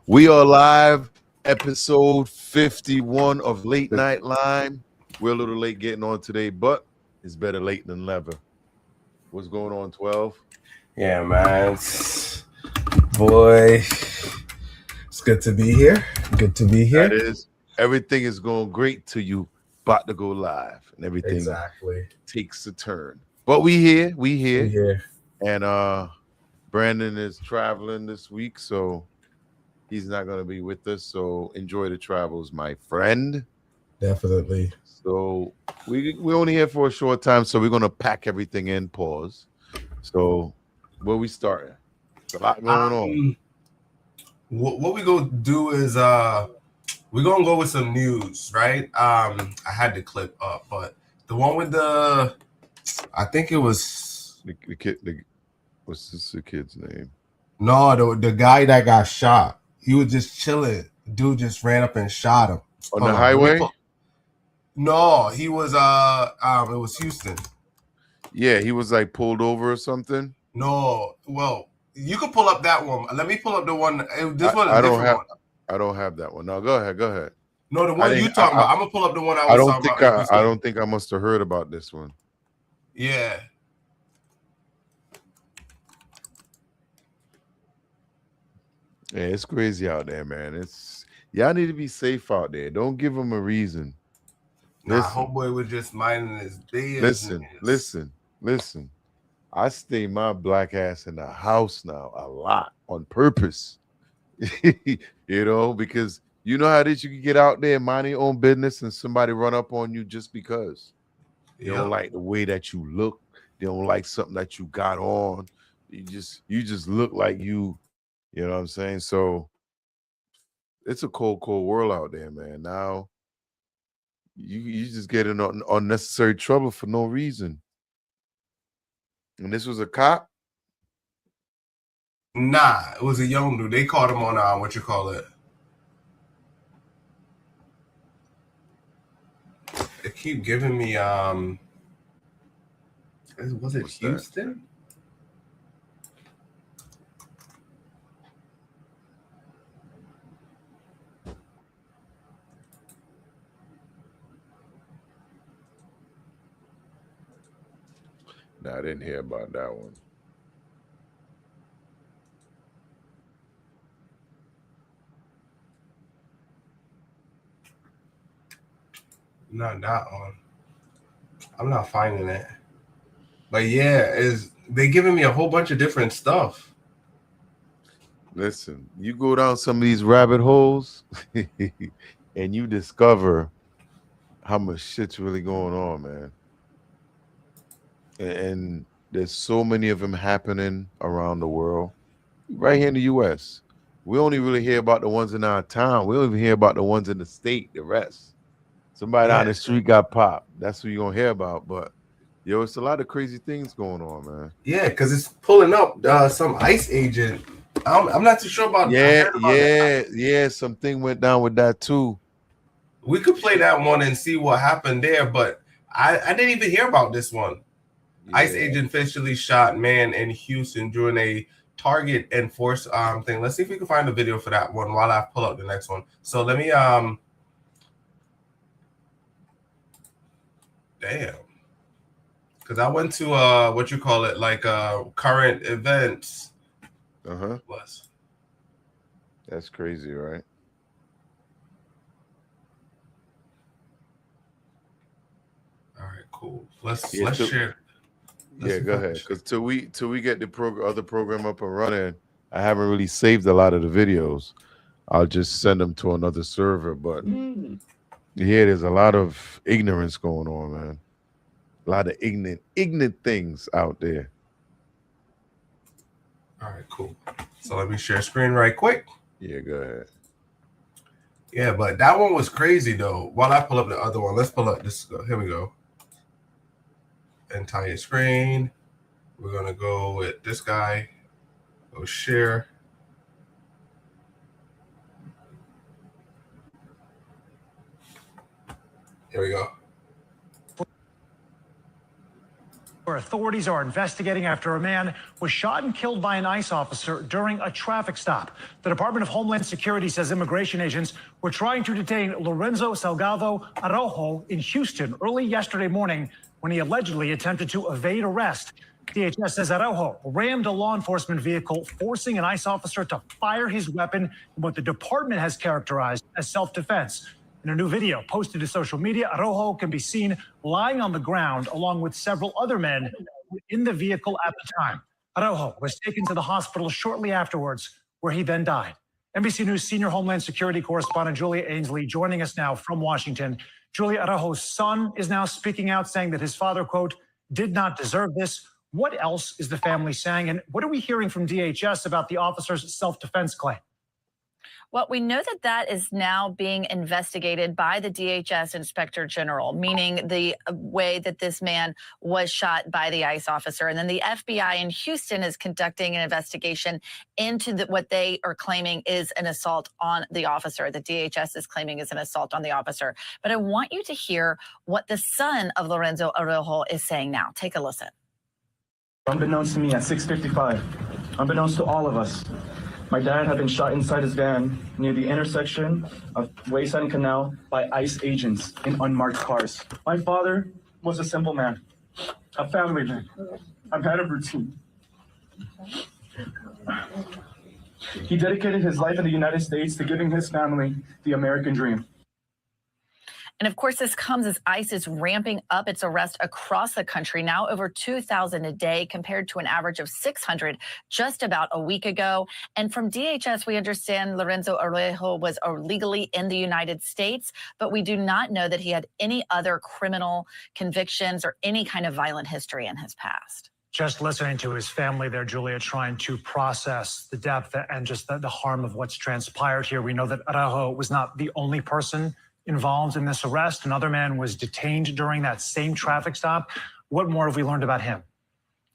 We are live, episode 51 of Late Night Lime. We're a little late getting on today, but it's better late than never. What's going on, 12? Yeah, man. Boy, it's good to be here. Good to be here. That is, everything is going great till you about to go live and everything Exactly. takes a turn. But we here. We here. And Brandon is traveling this week, so he's not going to be with us. So enjoy the travels, my friend. Definitely. So we're only here for a short time, so we're going to pack everything in. Pause. So where we starting? There's a lot going on. What we gonna do is we're gonna go with some news, right? I had the clip up, but the one with I think it was The kid. What's the kid's name? no, the guy that got shot. He was just chilling. Dude just ran up and shot him On the highway? No, he was it was Houston. Yeah, he was like pulled over or something. No, well, you can pull up that one. Let me pull up the one. This one is I a don't different have. one. I don't have that one. No, go ahead. No, the one you talking about. I'm gonna pull up the one I was talking about. I don't think I must have heard about this one. Yeah. Yeah, it's crazy out there, man. Y'all need to be safe out there. Don't give them a reason. Nah, homeboy was just minding his business. Listen. I stay my black ass in the house now a lot on purpose. Because you know how it is. You can get out there, mind your own business, and somebody run up on you just because they don't like the way that you look. They don't like something that you got on. You just look like you. You know what I'm saying? So it's a cold world out there, man. Now you just get in unnecessary trouble for no reason. And this was a cop? Nah, it was a young dude. They caught him on what you call it. They keep giving me was it What's Houston? That? No, I didn't hear about that one. Not that one. I'm not finding it. But yeah, they giving me a whole bunch of different stuff. Listen, you go down some of these rabbit holes and you discover how much shit's really going on, man. And there's so many of them happening around the world. Right here in the US. We only really hear about the ones in our town. We don't even hear about the ones in the state, the rest. Somebody down the street got popped. That's who you're gonna hear about. But it's a lot of crazy things going on, man. Yeah, because it's pulling up some ICE agent. I'm not too sure about. Yeah. Something went down with that too. We could play that one and see what happened there, but I didn't even hear about this one. Yeah. ICE agent officially shot man in Houston during a target enforce thing. Let's see if we can find a video for that one while I pull up the next one. So let me damn. Because I went to what you call it, like current events. Was. That's crazy, right? All right, cool. Let's share. Go ahead. Because till we get the other program up and running, I haven't really saved a lot of the videos. I'll just send them to another server. But there's a lot of ignorance going on, man. A lot of ignorant things out there. All right, cool. So let me share screen right quick. Yeah, go ahead. Yeah, but that one was crazy though. While I pull up the other one, let's pull up this. Here we go. Entire screen. We're gonna go with this guy. Go share. Here we go. Where authorities are investigating after a man was shot and killed by an ICE officer during a traffic stop. The Department of Homeland Security says immigration agents were trying to detain Lorenzo Salgado Araujo in Houston early yesterday morning when he allegedly attempted to evade arrest. DHS says Araujo rammed a law enforcement vehicle, forcing an ICE officer to fire his weapon in what the department has characterized as self-defense. In a new video posted to social media, Araujo can be seen lying on the ground along with several other men in the vehicle at the time. Araujo was taken to the hospital shortly afterwards, where he then died. NBC News senior Homeland Security correspondent Julia Ainsley joining us now from Washington. Julia, Araujo's son is now speaking out, saying that his father, quote, did not deserve this. What else is the family saying? And what are we hearing from DHS about the officer's self-defense claim? Well, we know that that is now being investigated by the DHS Inspector General, meaning the way that this man was shot by the ICE officer. And then the FBI in Houston is conducting an investigation into what they are claiming is an assault on the officer. The DHS is claiming is an assault on the officer. But I want you to hear what the son of Lorenzo Araujo is saying now. Take a listen. Unbeknownst to me at 6:55, unbeknownst to all of us, my dad had been shot inside his van near the intersection of Wayside and Canal by ICE agents in unmarked cars. My father was a simple man, a family man, a man of routine. He dedicated his life in the United States to giving his family the American dream. And of course, this comes as ICE is ramping up its arrests across the country, now over 2,000 a day compared to an average of 600 just about a week ago. And from DHS, we understand Lorenzo Araujo was illegally in the United States, but we do not know that he had any other criminal convictions or any kind of violent history in his past. Just listening to his family there, Julia, trying to process the depth and just the harm of what's transpired here. We know that Araujo was not the only person involved in this arrest. Another man was detained during that same traffic stop. What more have we learned about him?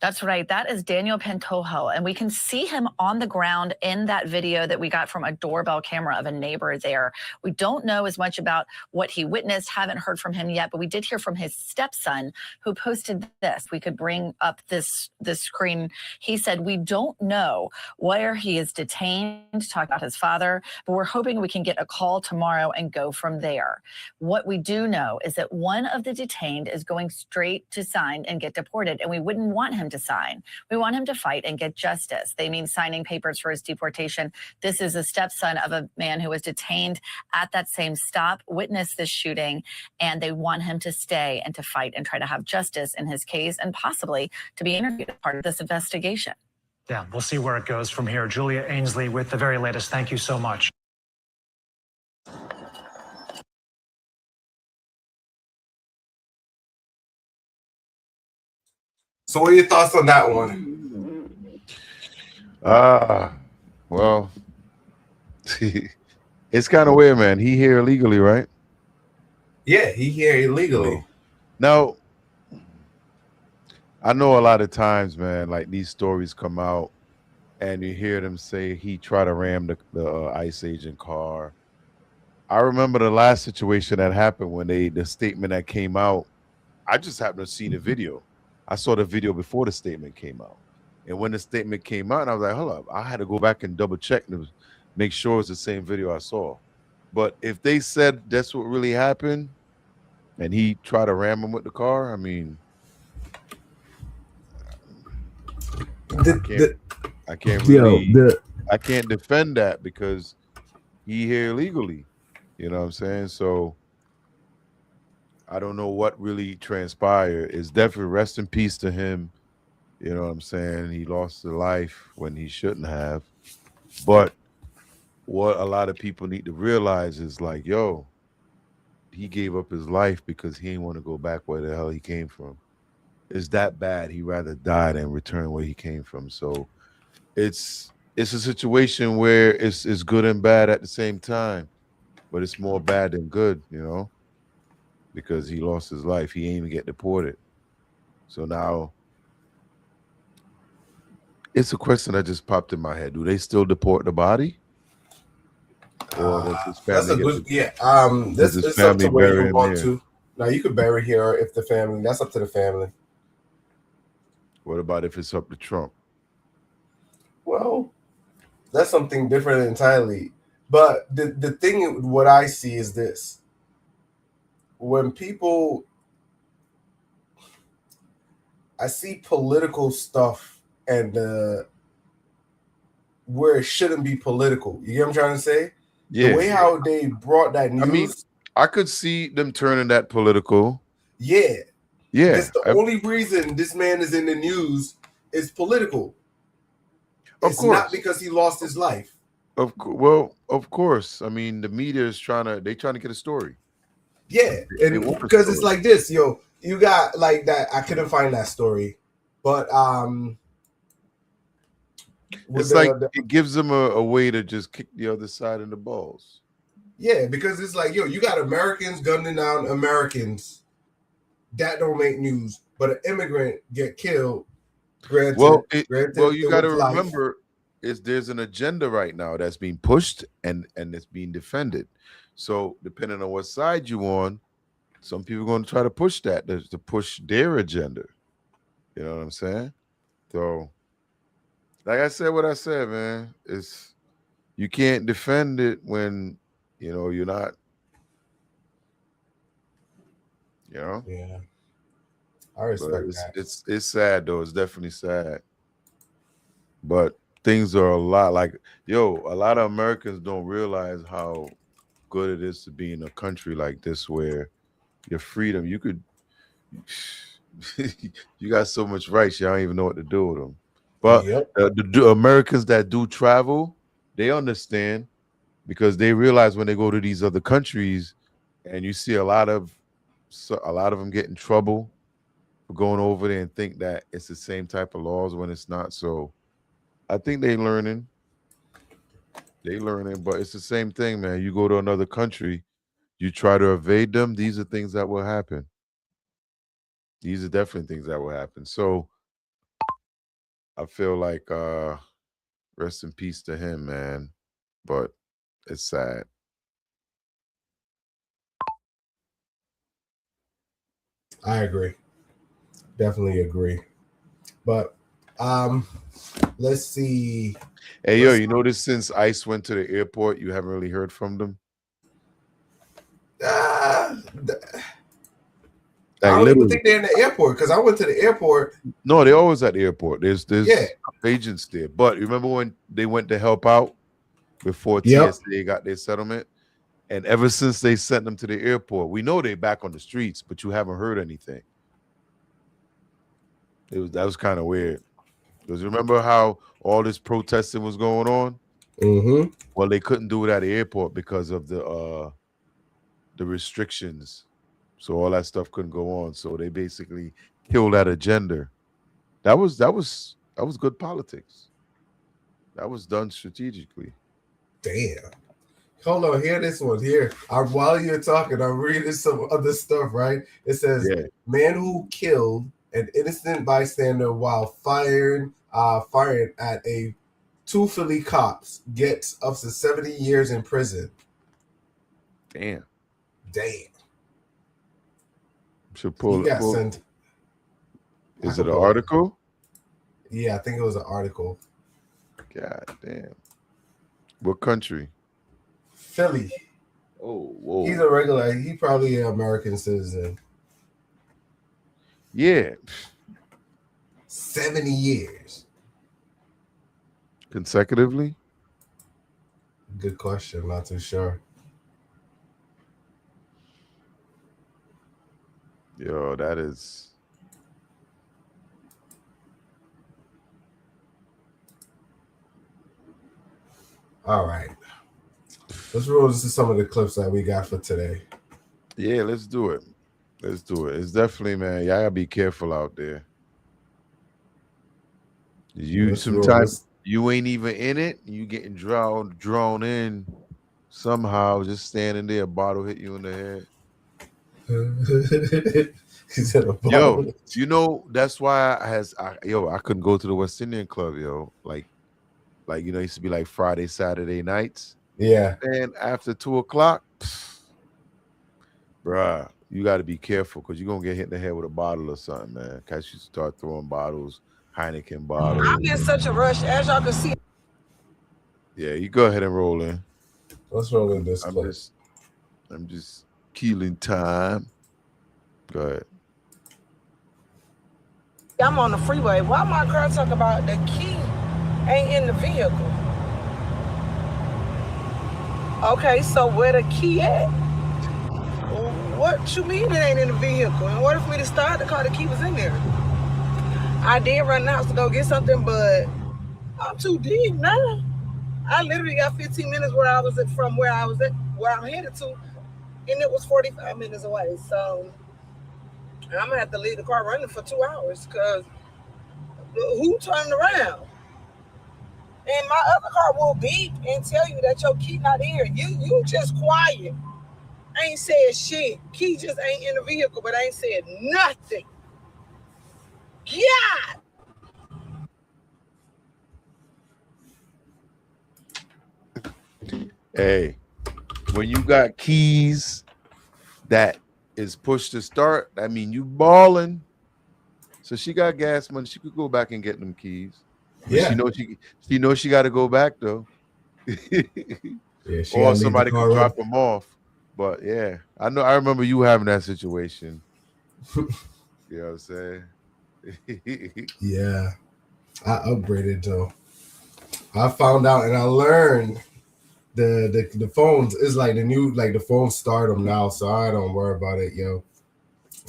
That's right. That is Daniel Pantojo, and we can see him on the ground in that video that we got from a doorbell camera of a neighbor there. We don't know as much about what he witnessed, haven't heard from him yet, but we did hear from his stepson who posted this. We could bring up this screen. He said, we don't know where he is detained, to talk about his father, but we're hoping we can get a call tomorrow and go from there. What we do know is that one of the detained is going straight to sign and get deported, and we wouldn't want him to sign. We want him to fight and get justice. They mean signing papers for his deportation. This is a stepson of a man who was detained at that same stop, witnessed this shooting, and they want him to stay and to fight and try to have justice in his case and possibly to be interviewed as part of this investigation. Yeah, we'll see where it goes from here. Julia Ainsley with the very latest. Thank you so much. So what are your thoughts on that one? Well, it's kind of weird, man. He here illegally, right? Yeah, he here illegally. Now, I know a lot of times, man, like these stories come out and you hear them say he tried to ram the ICE agent car. I remember the last situation that happened when the statement that came out. I just happened to see the video. I saw the video before the statement came out. And when the statement came out, I was like, hold up. I had to go back and double check to make sure it's the same video I saw. But if they said that's what really happened and he tried to ram him with the car, I mean, I can't defend that because he here illegally. You know what I'm saying? So I don't know what really transpired. It's definitely rest in peace to him. You know what I'm saying? He lost his life when he shouldn't have. But what a lot of people need to realize is like, yo, he gave up his life because he didn't want to go back where the hell he came from. It's that bad. He'd rather die than return where he came from. So it's a situation where it's good and bad at the same time, but it's more bad than good, you know? Because he lost his life. He ain't even get deported. So now it's a question that just popped in my head. Do they still deport the body? Or does his family that's a good this is up to where you want to. Now you could bury here if the family, that's up to the family. What about if it's up to Trump? Well, that's something different entirely. But the thing, what I see is this: when people, I see political stuff and where it shouldn't be political. You get what I'm trying to say? Yeah. The way how they brought that news. I mean, I could see them turning that political. Yeah. Yeah. That's the only reason this man is in the news is political. Of It's course. not because he lost his life. Of course. I mean, the media is trying to get a story. Yeah, They and want a because it's story. like this, yo, you got like that. I couldn't find that story, but It's like it gives them a way to just kick the other side in the balls. Yeah, because it's like, yo, you got Americans gunning down Americans. That don't make news, but an immigrant get killed. Granted, you got to remember, there's an agenda right now that's being pushed and it's being defended. So depending on what side you on, some people are going to try to push that to push their agenda. You know what I'm saying? So, like I said, what I said, man, is you can't defend it when you're not. Yeah, I respect that. It's sad though. It's definitely sad. But things are a lot like a lot of Americans don't realize how good it is to be in a country like this where your freedom, you got so much rights, you don't even know what to do with them. But the Americans that do travel, they understand because they realize when they go to these other countries and you see a lot of them get in trouble for going over there and think that it's the same type of laws when it's not. So I think they're learning, but it's the same thing, man. You go to another country, you try to evade them. These are things that will happen. These are definitely things that will happen. So I feel like rest in peace to him, man. But it's sad. I agree. Definitely agree. But let's see. Hey, yo, you notice since ICE went to the airport, you haven't really heard from them? I don't even think they're in the airport because I went to the airport. No, they're always at the airport. There's agents there. But remember when they went to help out before TSA got their settlement? And ever since they sent them to the airport, we know they're back on the streets, but you haven't heard anything. That was kind of weird. Because remember how all this protesting was going on? Mm-hmm. Well, they couldn't do it at the airport because of the restrictions. So all that stuff couldn't go on. So they basically killed that agenda. That was good politics. That was done strategically. Damn. Hold on, hear this one here. While you're talking, I'm reading some other stuff, right? It says, man who killed an innocent bystander while firing at two Philly cops gets up to 70 years in prison. Damn. Should pull it. Is it an article? Yeah, I think it was an article. God damn. What country? Philly. Oh, whoa. He's a regular. He probably an American citizen. Yeah. 70 years. Consecutively? Good question. Not too sure. Yo, that is. All right. Let's roll to some of the clips that we got for today. Yeah, let's do it. It's definitely, man, y'all gotta be careful out there. Sometimes you ain't even in it. You getting drawn in somehow, just standing there, a bottle hit you in the head. Yo, that's why I couldn't go to the West Indian Club, yo. Like it used to be like Friday, Saturday nights. Yeah. And after 2:00, bruh, you got to be careful because you're gonna get hit in the head with a bottle or something, man. Cause you start throwing bottles. Heineken bottle. I'm in such a rush, as y'all can see. Yeah, you go ahead and roll in. Let's roll in this clip. I'm just killing time. Go ahead. I'm on the freeway. Why my girl talk about the key ain't in the vehicle? Okay, so where the key at? What you mean it ain't in the vehicle? In order for me to start the car, the key was in there. I did run the house to go get something, but I'm too deep now. I literally got 15 minutes where I was at, from where I was at, where I'm headed to, and it was 45 minutes away. So I'm gonna have to leave the car running for 2 hours because who turned around? And my other car will beep and tell you that your key not here. You just quiet. Ain't said shit. Key just ain't in the vehicle, but ain't said nothing. Yeah. Hey, when you got keys that is push to start, I mean you balling. So she got gas money. She could go back and get them keys. Yeah. She knows she got to go back though. Yeah, or somebody could drop them off. But yeah, I remember you having that situation. You know what I'm saying? Yeah. I upgraded though. I found out and I learned the phones is like the new, like the phones start them now, so I don't worry about it, yo.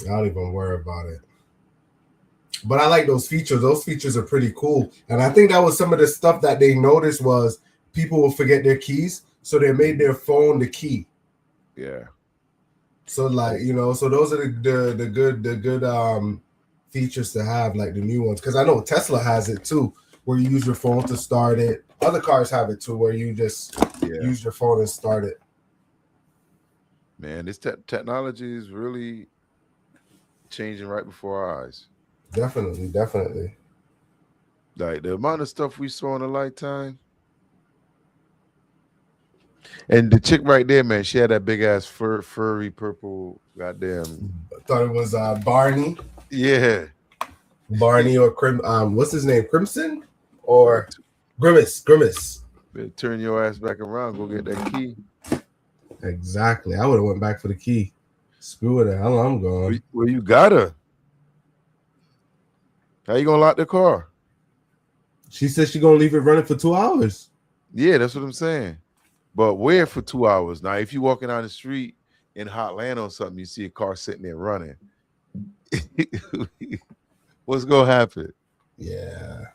I don't even worry about it. But I like those features. Those features are pretty cool. And I think that was some of the stuff that they noticed was people will forget their keys. So they made their phone the key. Yeah. So like, you know, so those are the good features to have, like the new ones. Because I know Tesla has it too, where you use your phone to start it. Other cars have it too, where you just use your phone and start it. Man, this technology is really changing right before our eyes. Definitely. Like the amount of stuff we saw in a lifetime. And the chick right there, man, she had that big ass furry purple goddamn. I thought it was Barney. Yeah. Barney or what's his name? Crimson or Grimace. Better turn your ass back around, go get that key. Exactly. I would have went back for the key. Screw it. I'm going. Well, you gotta. How you gonna lock the car? She said she's gonna leave it running for 2 hours. Yeah, that's what I'm saying. But where for 2 hours? Now, if you're walking down the street in Hotlanta or something, you see a car sitting there running. What's gonna happen? Yeah.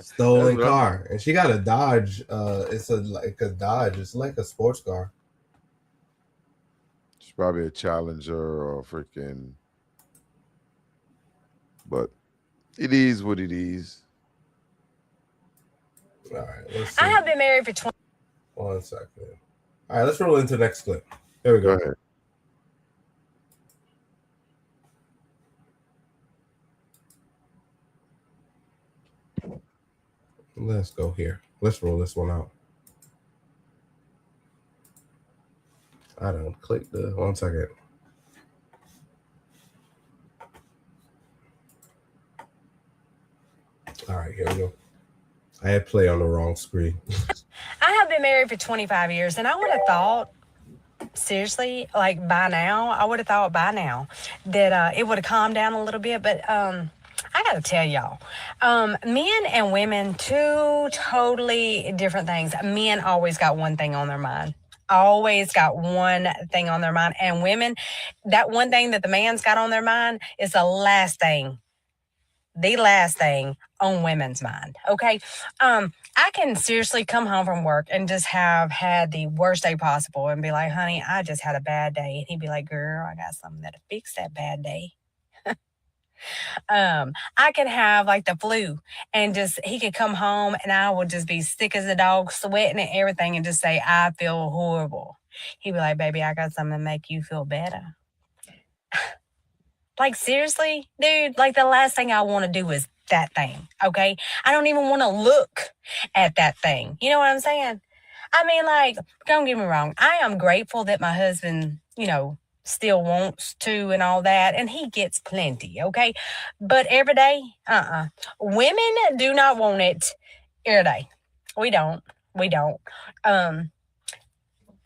Stolen car. And she got a Dodge. It's like a Dodge. It's like a sports car. It's probably a Challenger or freaking. But it is what it is. All right. Let's see. I have been married for 20. 1 second. All right, let's roll into the next clip. There we go. Go ahead. Let's go here. Let's roll this one out. I don't click the 1 second. All right, here we go. I had play on the wrong screen. I have been married for 25 years, and I would have thought, seriously, like by now, that it would have calmed down a little bit. But I got to tell y'all, men and women, two totally different things. Men always got one thing on their mind. Always got one thing on their mind. And women, that one thing that the man's got on their mind is the last thing on women's mind. Okay. I can seriously come home from work and just have had the worst day possible and be like, honey, I just had a bad day. And he'd be like, girl, I got something that'll fix that bad day. I could have like the flu and he could come home and I would just be sick as a dog, sweating and everything, and just say, I feel horrible. He'd be like, baby, I got something to make you feel better. Like, seriously, dude, like the last thing I want to do is that thing. Okay. I don't even want to look at that thing. You know what I'm saying? I mean, like, don't get me wrong. I am grateful that my husband, you know, still wants to and all that, and he gets plenty, okay? But every day, women do not want it every day. We don't.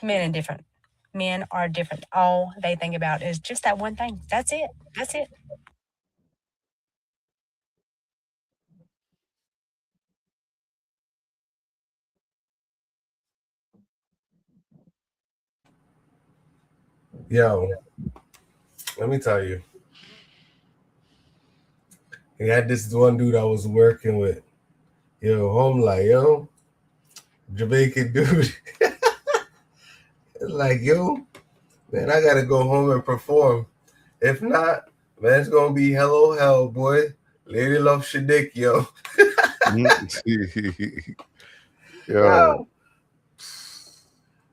Men are different. Men are different. All they think about is just that one thing. That's it. Yo, let me tell you. I had this one dude I was working with. Yo, home like, yo, Jamaican dude. Like, yo, man, I gotta go home and perform. If not, man, it's gonna be hello hell, boy. Lady Love Shadik, yo. Yo.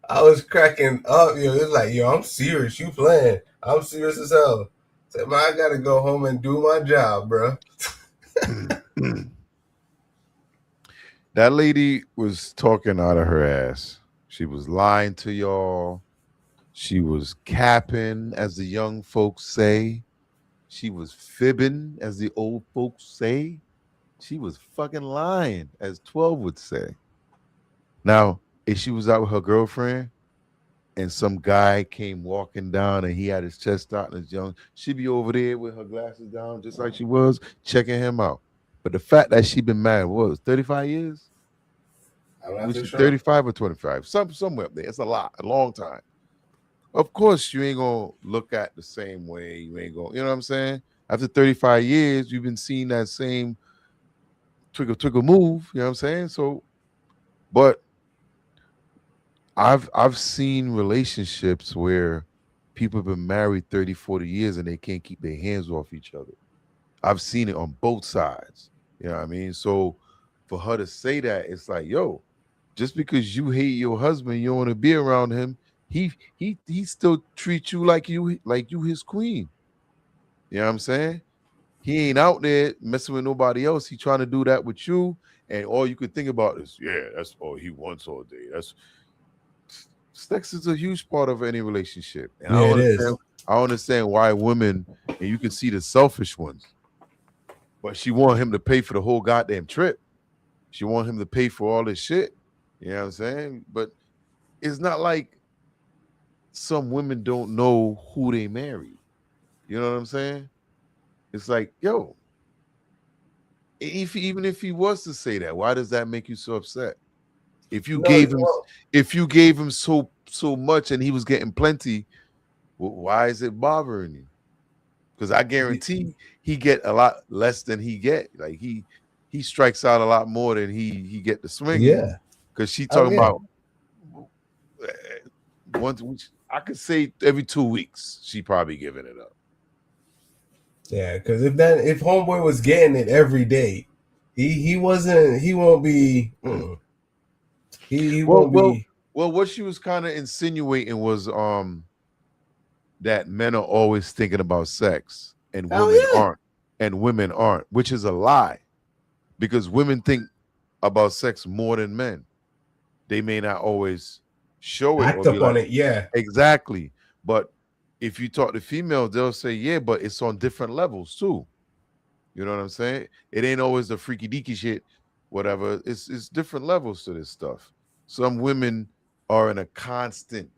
I was cracking up, yo. It's like, yo, I'm serious. You playing? I'm serious as hell. Said, man, I gotta go home and do my job, bro. That lady was talking out of her ass. She was lying to y'all. She was capping, as the young folks say. She was fibbing, as the old folks say. She was fucking lying, as 12 would say. Now, if she was out with her girlfriend and some guy came walking down and he had his chest out and his young, she'd be over there with her glasses down, just like she was, checking him out. But the fact that she been married, what was 35 years? I'm not 35 or 25, somewhere up there. It's a long time. Of course, you ain't gonna look at the same way. You ain't gonna, you know what I'm saying? After 35 years, you've been seeing that same twinkle move. You know what I'm saying? So, but I've seen relationships where people have been married 30, 40 years and they can't keep their hands off each other. I've seen it on both sides. You know what I mean? So for her to say that, it's like, yo, just because you hate your husband, you don't want to be around him, he still treats you like you his queen. You know what I'm saying? He ain't out there messing with nobody else. He trying to do that with you, and all you could think about is, yeah, that's all he wants all day. That's sex is a huge part of any relationship. And Yeah, I understand why women, and you can see the selfish ones, but she want him to pay for the whole goddamn trip. She want him to pay for all this shit. You know what I'm saying? But it's not like some women don't know who they marry. You know what I'm saying? It's like, yo, even if he was to say that, why does that make you so upset? If you gave him so much and he was getting plenty, why is it bothering you? Because I guarantee he get a lot less than he get. Like he strikes out a lot more than he get the swing. Yeah. Because she talking about once, I could say every 2 weeks she probably giving it up. Yeah, because if homeboy was getting it every day, he won't be. He won't be. Well, what she was kind of insinuating was that men are always thinking about sex and women aren't, which is a lie, because women think about sex more than men. They may not always show it, act up on it. Yeah, exactly. But if you talk to females, they'll say, yeah, but it's on different levels too. You know what I'm saying? It ain't always the freaky deaky shit, whatever. It's different levels to this stuff. Some women are in a constant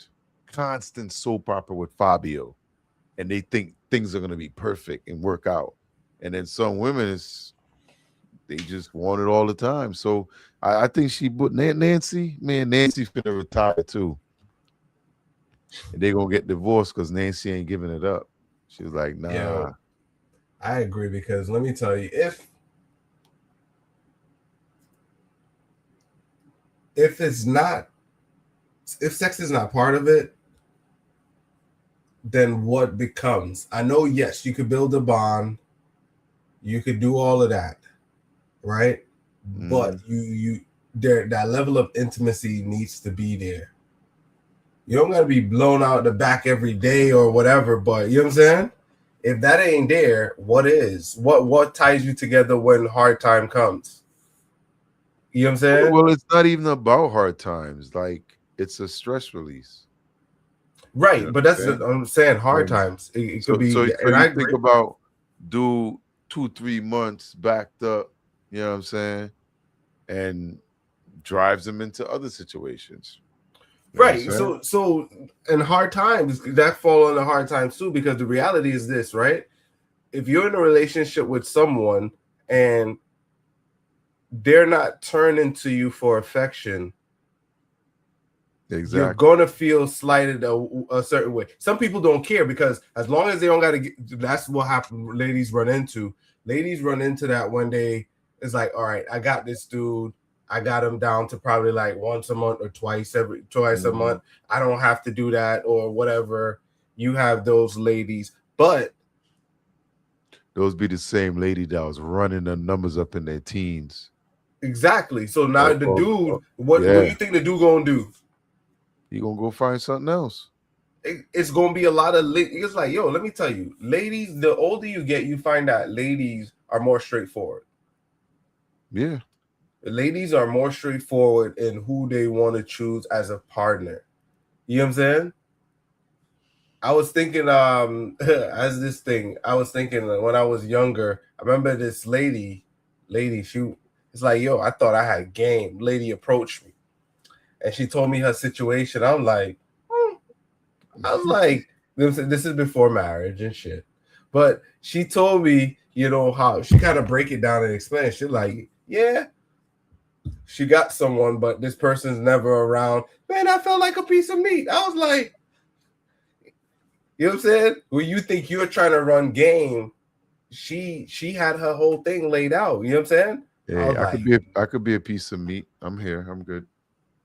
soap opera with Fabio, and they think things are gonna be perfect and work out. And then some women, they just want it all the time. So I think she put Nancy's finna retire too. And they're gonna get divorced because Nancy ain't giving it up. She was like, nah. Yeah, I agree, because let me tell you, if sex is not part of it, then what becomes? I know, yes, you could build a bond, you could do all of that, right? But that level of intimacy needs to be there. You don't gotta be blown out the back every day or whatever, but you know what I'm saying? If that ain't there, what is? What ties you together when hard time comes? You know what I'm saying? Well, it's not even about hard times. Like, it's a stress release. Right, You but that's understand? I'm saying hard And times. It so could be, so and I you think agree. about do 2-3 months backed up, you know what I'm saying, and drives them into other situations. You know what I'm Right. saying? So in hard times, that fall on the hard times too, because the reality is this, right? If you're in a relationship with someone and they're not turning to you for affection, you're Exactly. gonna feel slighted a certain way. Some people don't care because as long as they don't gotta get, that's what happen. Ladies run into that one day. It's like, all right, I got this dude. I got him down to probably like once a month or twice a month. I don't have to do that or whatever. You have those ladies, but Those be the same lady that was running the numbers up in their teens. exactly. So now the dude, what yeah. you think the dude gonna do? You gonna go find something else. It's gonna be a lot of it's like, yo, let me tell you, ladies, the older you get, you find that ladies are more straightforward. Yeah. Ladies are more straightforward in who they want to choose as a partner. You know what I'm saying? I was thinking, as this thing, I was thinking when I was younger, I remember this lady, it's like, yo, I thought I had game. Lady approached me and she told me her situation. I'm like, I was like, this is before marriage and shit. But she told me, you know, how she kind of break it down and explain. She's like, yeah, she got someone, but this person's never around. Man, I felt like a piece of meat. I was like, you know what I'm saying? When you think you're trying to run game, she had her whole thing laid out. You know what I'm saying? Hey, I could be a piece of meat. I'm here. I'm good.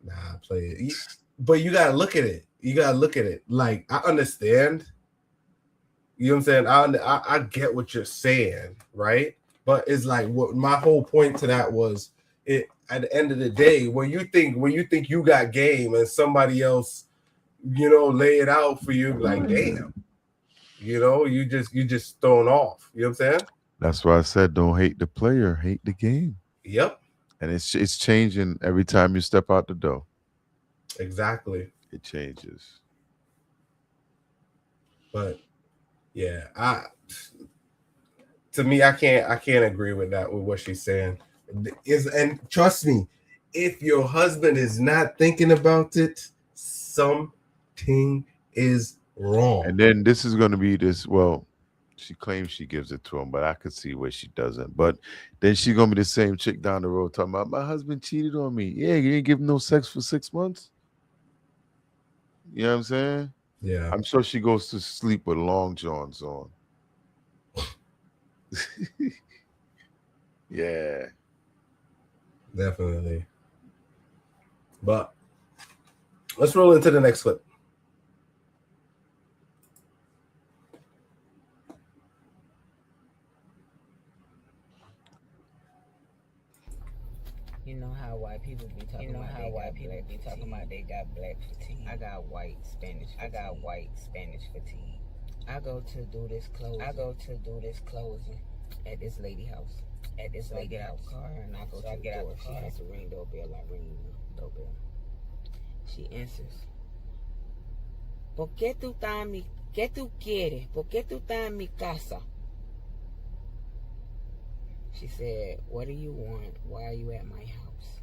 Nah, play it. But you gotta look at it. You gotta look at it. Like, I understand. You know what I'm saying? I get what you're saying, right? But it's like, what my whole point to that was, it at the end of the day, when you think you got game and somebody else, you know, lay it out for you, like, damn, you know, you just thrown off. You know what I'm saying? That's why I said don't hate the player, hate the game. Yep. And it's changing every time you step out the door. Exactly. It changes. But yeah, to me, I can't agree with that, with what she's saying. And trust me, if your husband is not thinking about it, something is wrong. And then this is going to be this. Well, she claims she gives it to him, but I could see where she doesn't. But then she's going to be the same chick down the road talking about, my husband cheated on me. Yeah, you didn't give him no sex for 6 months. You know what I'm saying? Yeah. I'm sure she goes to sleep with long johns on. Yeah. Definitely. But let's roll into the next clip. You know how white people be talking about they got black fatigue. I got white Spanish fatigue. I go to do this closing at this lady house. I get out the car and I go to the door. She has to ring doorbell. I ring the doorbell. She answers. ¿Qué tú quieres? ¿Por qué tú estás en mi casa? She said, what do you want? Why are you at my house?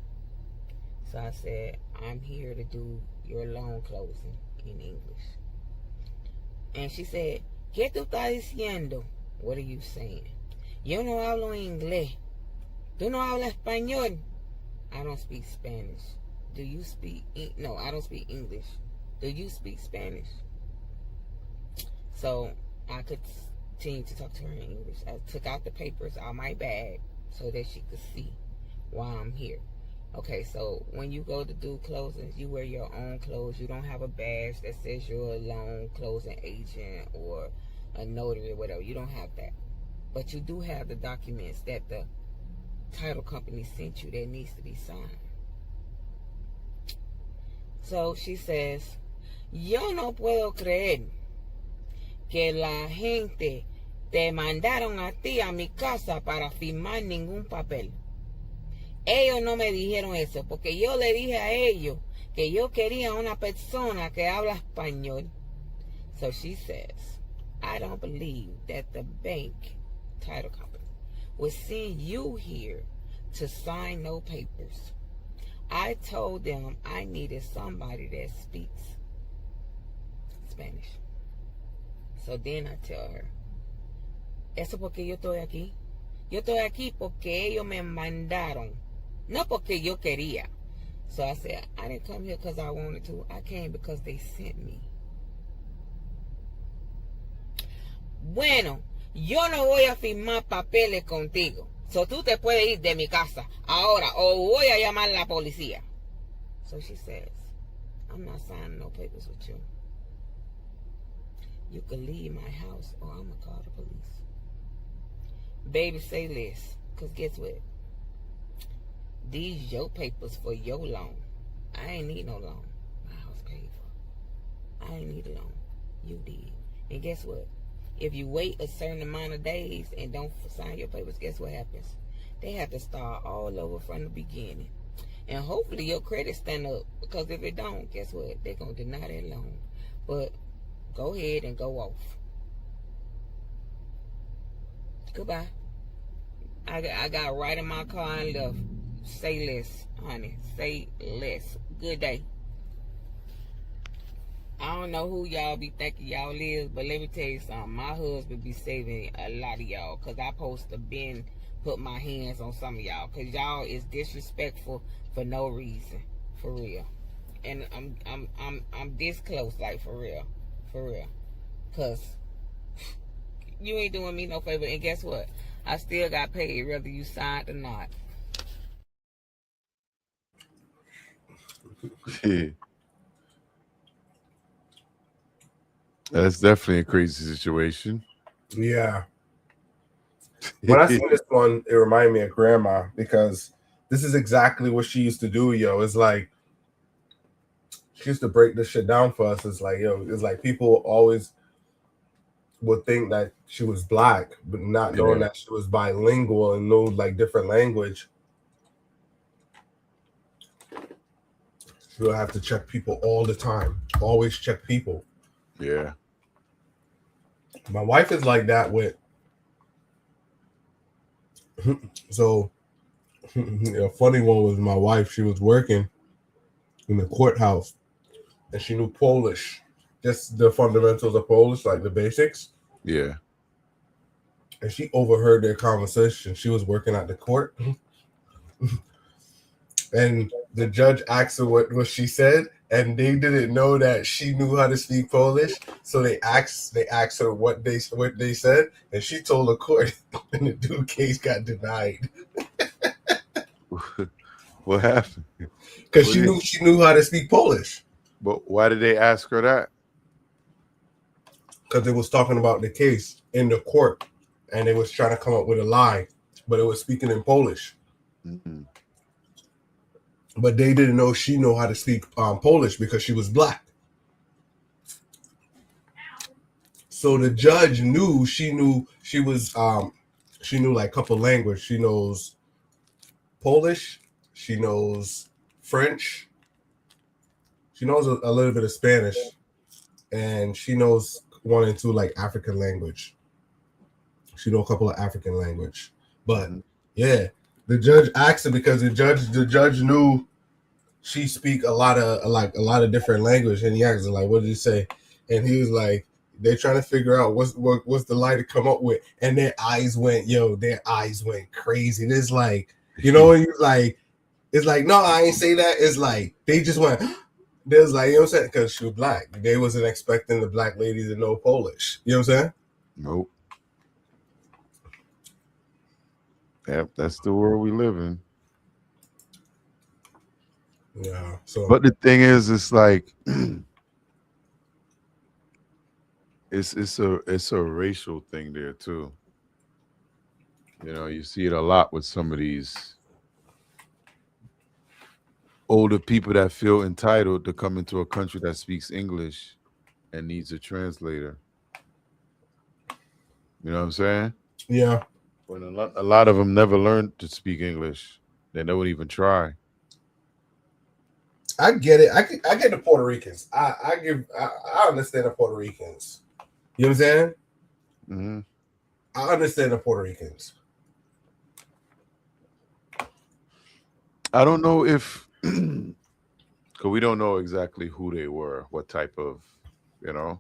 So I said, I'm here to do your loan closing in English. And she said, ¿Qué tú estás diciendo? What are you saying? Yo no hablo inglés. ¿Tú no hablas español? I don't speak Spanish. Do you speak? No, I don't speak English. Do you speak Spanish? So I could continue to talk to her in English. I took out the papers out my bag so that she could see why I'm here. Okay, so when you go to do closings, you wear your own clothes. You don't have a badge that says you're a loan closing agent or a notary or whatever. You don't have that. But you do have the documents that the title company sent you that needs to be signed. So she says, yo no puedo creer que la gente te mandaron a ti a mi casa para firmar ningún papel. Ellos no me dijeron eso, porque yo le dije a ellos que yo quería una persona que habla español So she says, I don't believe that the bank title company would send you here to sign no papers. I told them I needed somebody that speaks Spanish. So then I tell her, eso porque yo estoy aquí. Yo estoy aquí porque ellos me mandaron, no porque yo quería. So I said, I didn't come here because I wanted to. I came because they sent me. Bueno, yo no voy a firmar papeles contigo. So tú te puedes ir de mi casa ahora o voy a llamar a la policía. So she says, I'm not signing no papers with you. You can leave my house or I'm going to call the police. Baby, say less. Because guess what? These your papers for your loan. I ain't need no loan. My house paid for. I ain't need a loan. You did. And guess what? If you wait a certain amount of days and don't sign your papers, guess what happens? They have to start all over from the beginning. And hopefully your credit stand up. Because if it don't, guess what? They're going to deny that loan. But go ahead and go off. Goodbye. I got right in my car and left. Say less, honey. Say less. Good day. I don't know who y'all be thinking y'all is, but let me tell you something. My husband be saving a lot of y'all, because I supposed to been put my hands on some of y'all, because y'all is disrespectful for no reason. For real. And I'm this close, like for real. For real. Because you ain't doing me no favor. And guess what? I still got paid whether you signed or not. Yeah. That's definitely a crazy situation. Yeah. When I seen this one, it reminded me of grandma, because this is exactly what she used to do, yo. It's like she used to break this shit down for us. It's like, yo, it's like people always would think that she was black, but not knowing that she was bilingual and know like different language. She would have to check people all the time. Always check people. Yeah. My wife is like that with. So, a funny one was my wife. She was working in the courthouse, and she knew Polish, just the fundamentals of Polish, like the basics. Yeah. And she overheard their conversation. She was working at the court, and the judge asked her what she said, and they didn't know that she knew how to speak Polish. So they asked her what they said, and she told the court, and the dude case got denied. What happened? Because she knew how to speak Polish. But why did they ask her that? Because they was talking about the case in the court, and they was trying to come up with a lie, but it was speaking in Polish. Mm-hmm. But they didn't know she knew how to speak Polish because she was black. So the judge knew she knew like a couple languages. She knows Polish, she knows French, she knows a little bit of Spanish, and she knows 1 and 2 like African language. She knows a couple of African language. But yeah, the judge asked her because the judge knew she speak a lot of different language, and he asked her like, "What did you say?" And he was like, "They're trying to figure out what's the lie to come up with," and their eyes went crazy. It's like, you know, when you like, it's like, no, I ain't say that. It's like they just went. There's like, you know what I'm saying? Because she was black. They wasn't expecting the black lady to know Polish. You know what I'm saying? Nope. Yep, that's the world we live in. Yeah. So, but the thing is, it's like it's a racial thing there too. You know, you see it a lot with some of these older people that feel entitled to come into a country that speaks English and needs a translator. You know what I'm saying? Yeah. When a lot of them never learned to speak English. They don't even try. I get it. I get the Puerto Ricans. I understand the Puerto Ricans. You know what I'm saying? Mm-hmm. I understand the Puerto Ricans. I don't know if, because we don't know exactly who they were, what type of, you know.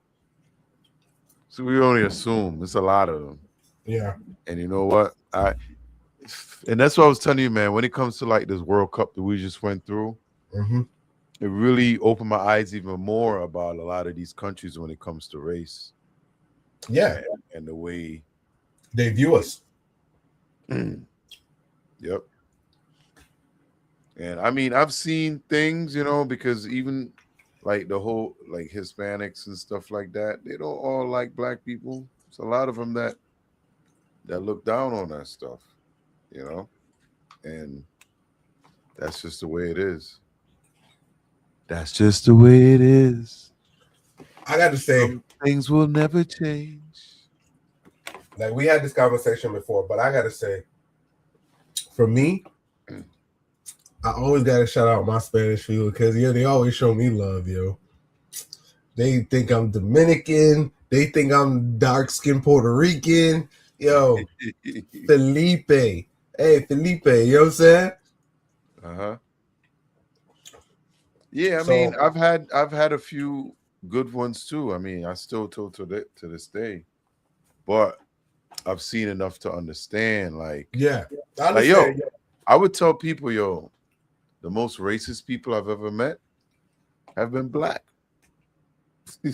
So we only assume it's a lot of them. Yeah. And you know what? And that's what I was telling you, man. When it comes to like this World Cup that we just went through, it really opened my eyes even more about a lot of these countries when it comes to race. Yeah. And the way they view us. Yep. And I mean, I've seen things, you know, because even like the whole like Hispanics and stuff like that, they don't all like black people. There's a lot of them that look down on that stuff, you know, and that's just the way it is. That's just the way it is. I got to say, things will never change. Like we had this conversation before, but I got to say, for me, I always got to shout out my Spanish people because they always show me love, yo. They think I'm Dominican. They think I'm dark-skinned Puerto Rican. Yo, Felipe. Hey, Felipe, you know what I'm saying? Uh-huh. Yeah, I mean, I've had a few good ones too. I mean, I still to this day, but I've seen enough to understand. Like, yeah, I would tell people, yo, the most racist people I've ever met have been black. You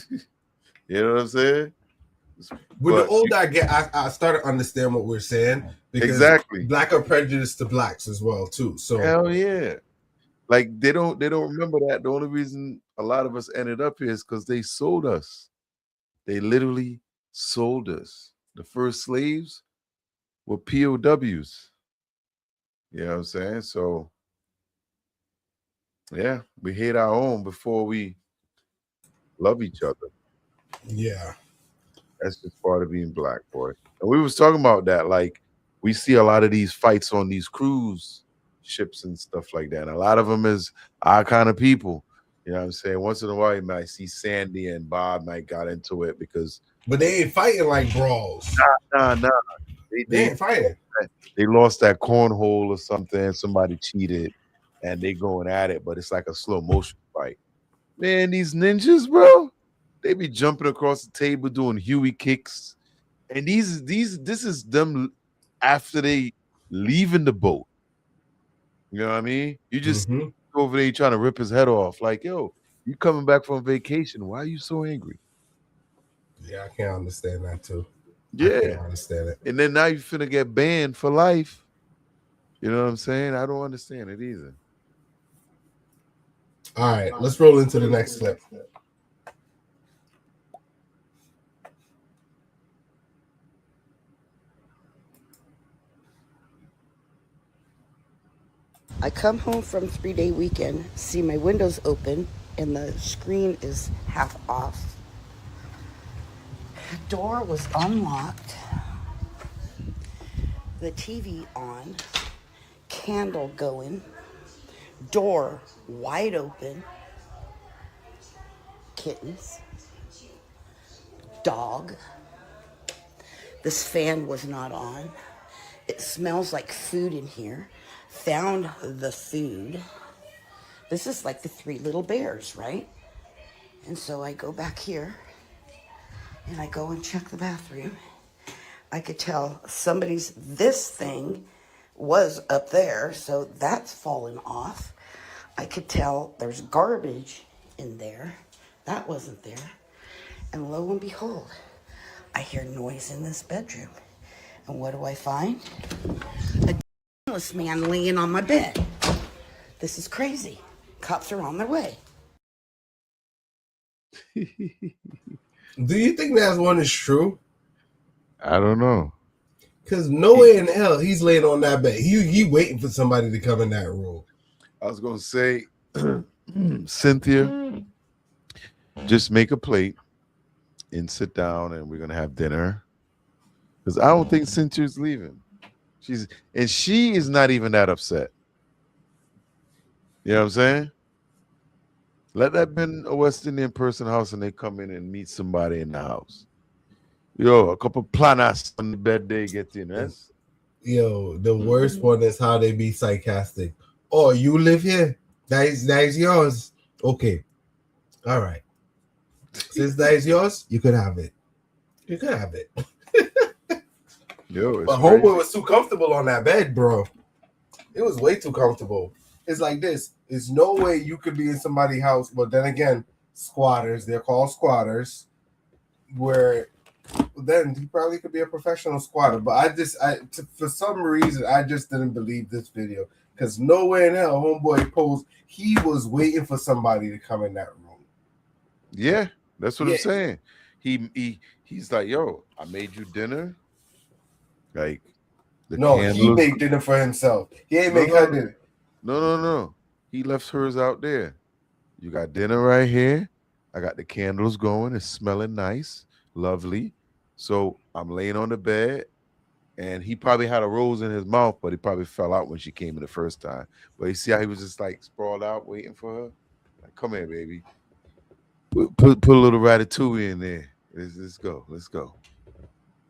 know what I'm saying? The older I get, I start to understand what we're saying because exactly black are prejudiced to blacks as well too. So hell yeah. Like they don't remember that. The only reason a lot of us ended up here is because they sold us. They literally sold us. The first slaves were POWs. You know what I'm saying? So yeah, we hate our own before we love each other. Yeah. That's just part of being black, boy. And we was talking about that. Like, we see a lot of these fights on these cruise ships and stuff like that. And a lot of them is our kind of people. You know what I'm saying? Once in a while, you might see Sandy and Bob might got into it because... But they ain't fighting like brawls. Nah. They ain't fighting. They lost that cornhole or something. Somebody cheated. And they going at it, but it's like a slow motion fight. Man, these ninjas, bro, they be jumping across the table doing Huey kicks. And this is them after they leaving the boat. You know what I mean? You just go over there trying to rip his head off. Like, yo, you coming back from vacation. Why are you so angry? Yeah, I can't understand that too. Yeah. I can't understand it. And then now you finna get banned for life. You know what I'm saying? I don't understand it either. All right, let's roll into the next clip. I come home from 3-day weekend, see my windows open, and the screen is half off. The door was unlocked. The TV on. Candle going. Door wide open. Kittens. Dog. This fan was not on. It smells like food in here. Found the food. This is like the 3 little bears, right? And so I go back here and I go and check the bathroom. I could tell this thing was up there, so that's fallen off. I could tell there's garbage in there. That wasn't there. And lo and behold, I hear noise in this bedroom. And what do I find? A homeless man laying on my bed. This is crazy. Cops are on their way. Do you think that one is true? I don't know. Because no way in hell he's laying on that bed. He waiting for somebody to come in that room. I was going to say, Cynthia, just make a plate and sit down and we're going to have dinner. Because I don't think Cynthia's leaving. She is not even that upset. You know what I'm saying? Let that been a West Indian person house and they come in and meet somebody in the house. Yo, a couple planas on the bed they get in. That's Yo, the worst one is how they be sarcastic. Oh, you live here? That is yours. Okay. All right. Since that is yours, you could have it. You could have it. yo, it's But crazy. homeboy was too comfortable on that bed, bro. It was way too comfortable. It's like this. There's no way you could be in somebody's house, but then again, squatters, they're called squatters, where then he probably could be a professional squatter. But for some reason, I just didn't believe this video. Because no way in hell, homeboy posed, he was waiting for somebody to come in that room. Yeah, that's what Yeah. I'm saying. He's like, yo, I made you dinner. Like the No, he candles. made dinner for himself. He ain't No, make no, her no. dinner. No. He left hers out there. You got dinner right here. I got the candles going. It's smelling nice, lovely. So I'm laying on the bed, and he probably had a rose in his mouth, but he probably fell out when she came in the first time. But you see how he was just like sprawled out waiting for her? Like, come here, baby. Put a little ratatouille in there. Let's go. Let's go.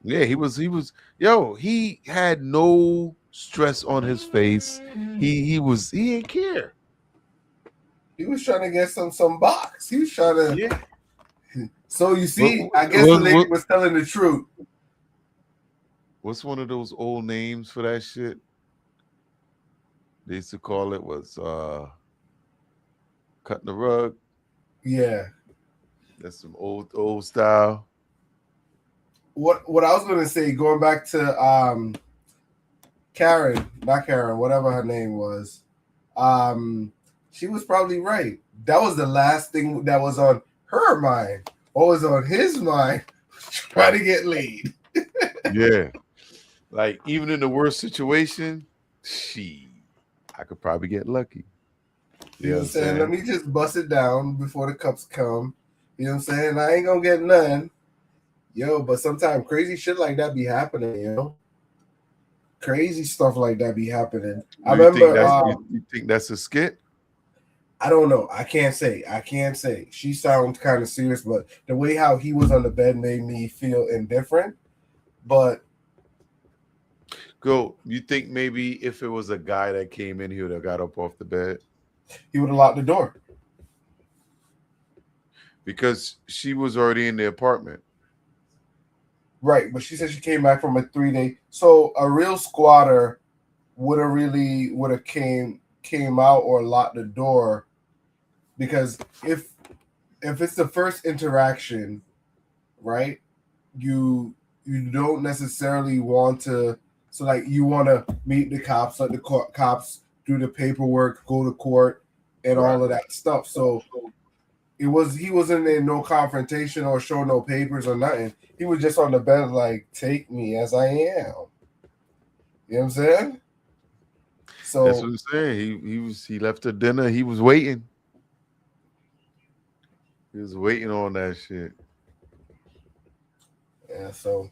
Yeah, he was he had no stress on his face. He didn't care. He was trying to get some box. He was trying to. Yeah. So you see, What- I guess the lady what- was telling the truth. What's one of those old names for that shit? They used to call it was cutting the rug. Yeah. That's some old style. What I was gonna say, going back to Karen, not Karen, whatever her name was, she was probably right. That was the last thing that was on her mind. What was on his mind? Trying to get laid. Yeah. Like even in the worst situation, I could probably get lucky. You know what I'm saying? Let me just bust it down before the cups come. You know what I'm saying? I ain't gonna get none. Yo, but sometimes crazy shit like that be happening, you know? Crazy stuff like that be happening. I remember you think that's a skit? I don't know. I can't say. She sounds kind of serious, but the way how he was on the bed made me feel indifferent. But You think maybe if it was a guy that came in, he would have got up off the bed? he would have locked the door. Because she was already in the apartment. Right, but she said she came back from a 3-day. So a real squatter would have came out or locked the door, because if it's the first interaction, right, you don't necessarily want to. So like you want to meet the cops, let the cops do the paperwork, go to court, and all of that stuff. So he wasn't in no confrontation or show no papers or nothing. He was just on the bed like, take me as I am. You know what I'm saying? So That's what I'm saying. He left the dinner. He was waiting. He was waiting on that shit. yeah, so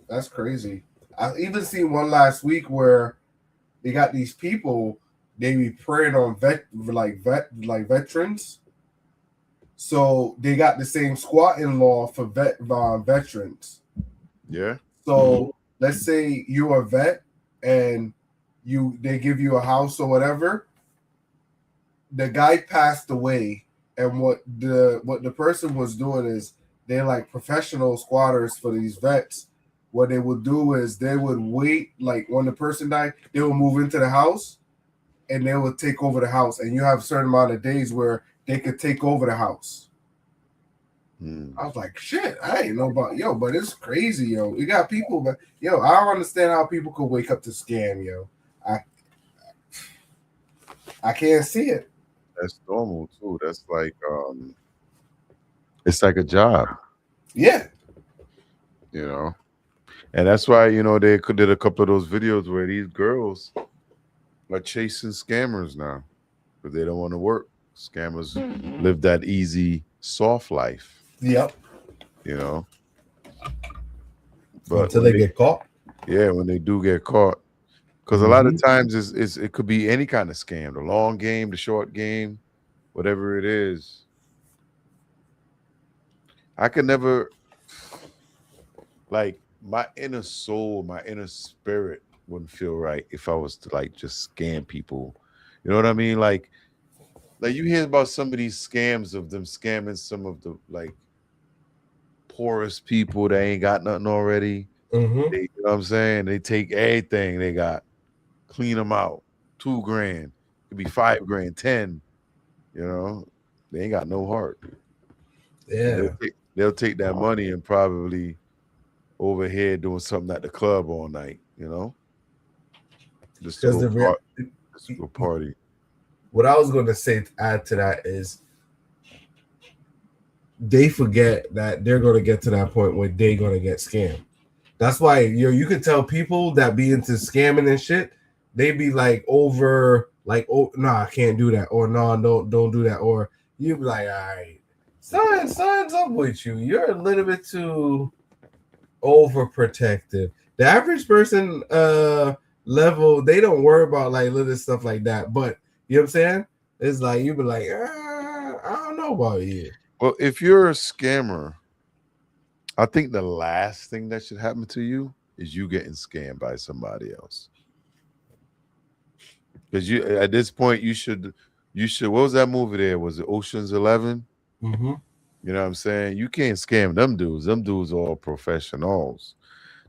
that's crazy. I even seen one last week where they got these people, they be preying on veterans. So they got the same squatting law for veterans. Yeah. So let's say you're a vet and they give you a house or whatever. The guy passed away, and what the person was doing is they're like professional squatters for these vets. What they would do is they would wait, like when the person died, they would move into the house and they would take over the house. And you have a certain amount of days where they could take over the house. I was like, shit, I ain't know about but it's crazy, yo. You got people, but I don't understand how people could wake up to scam, yo. I can't see it. That's normal too. That's like it's like a job. Yeah. You know. And that's why, they did a couple of those videos where these girls are chasing scammers now because they don't want to work. Scammers live that easy, soft life. Yep. But until they get caught. Yeah, when they do get caught. Because a lot of times it could be any kind of scam, the long game, the short game. whatever it is. I could never, like, my inner soul, my inner spirit wouldn't feel right if I was to like just scam people. You know what I mean? Like you hear about some of these scams of them scamming some of the like poorest people that ain't got nothing already. Mm-hmm. You know what I'm saying? They take everything they got, clean them out. $2,000, it could be $5,000, 10. You know, they ain't got no heart. Yeah. They'll take that money and probably over here doing something at the club all night. You know, just to go party. What I was going to say to add to that is they forget that they're going to get to that point where they're going to get scammed. That's why you could tell people that be into scamming and shit, they be like over like, oh no, I can't do that, or no, don't do that, or you be like, all right, something's up with you. You're a little bit too overprotective. The average person level, they don't worry about like little stuff like that. But you know what I'm saying? It's like you be like, I don't know about you. Well, if you're a scammer, I think the last thing that should happen to you is you getting scammed by somebody else. Because you at this point you should what was that movie there? Was it Ocean's 11? Mm-hmm. You know what I'm saying? You can't scam them dudes. Them dudes are all professionals.